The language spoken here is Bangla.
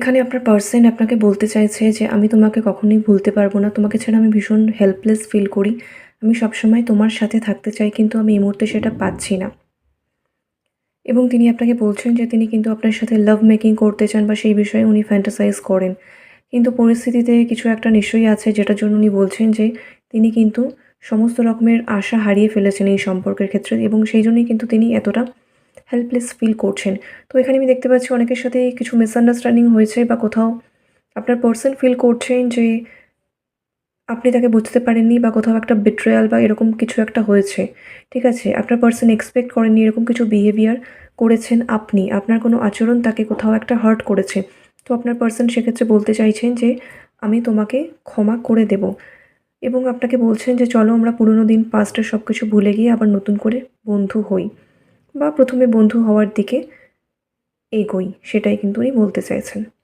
এখানে আপনার পার্সন আপনাকে বলতে চাইছে যে আমি তোমাকে কখনোই ভুলতে পারবো না, তোমাকে ছাড়া আমি ভীষণ হেল্পলেস ফিল করি, আমি সবসময় তোমার সাথে থাকতে চাই কিন্তু আমি এই মুহূর্তে সেটা পাচ্ছি না। এবং তিনি আপনাকে বলছেন যে তিনি কিন্তু আপনার সাথে লাভ মেকিং করতে চান বা সেই বিষয়ে উনি ফ্যান্টাসাইজ করেন, কিন্তু পরিস্থিতিতে কিছু একটা নিশ্চয়ই আছে যেটার জন্য উনি বলছেন যে তিনি কিন্তু সমস্ত রকমের আশা হারিয়ে ফেলেছেন এই সম্পর্কের ক্ষেত্রে এবং সেই জন্যই কিন্তু তিনি এতটা হেল্পলেস ফিল করছেন। তো এখানে আমি দেখতে পাচ্ছি অনেকের সাথে কিছু মিসআন্ডারস্ট্যান্ডিং হয়েছে বা কোথাও আপনার পার্সন ফিল করছেন যে আপনি তাকে বুঝতে পারেননি বা কোথাও একটা বিট্রেয়াল বা এরকম কিছু একটা হয়েছে। ঠিক আছে? আপনার পার্সন এক্সপেক্ট করেননি এরকম কিছু বিহেভিয়ার করেছেন আপনি। আপনার কোনো আচরণ তাকে কোথাও একটা হার্ট করেছে। তো আপনার পার্সন সেক্ষেত্রে বলতে চাইছেন যে আমি তোমাকে ক্ষমা করে দেব এবং আপনাকে বলছেন যে চলো আমরা পুরোনো দিন পাস্টের সব কিছু ভুলে গিয়ে আবার নতুন করে বন্ধু হই বা ১ম এ বন্ধু হওয়ার দিকে এগোই। সেটাই কিন্তু উনি বলতে চাইছেন।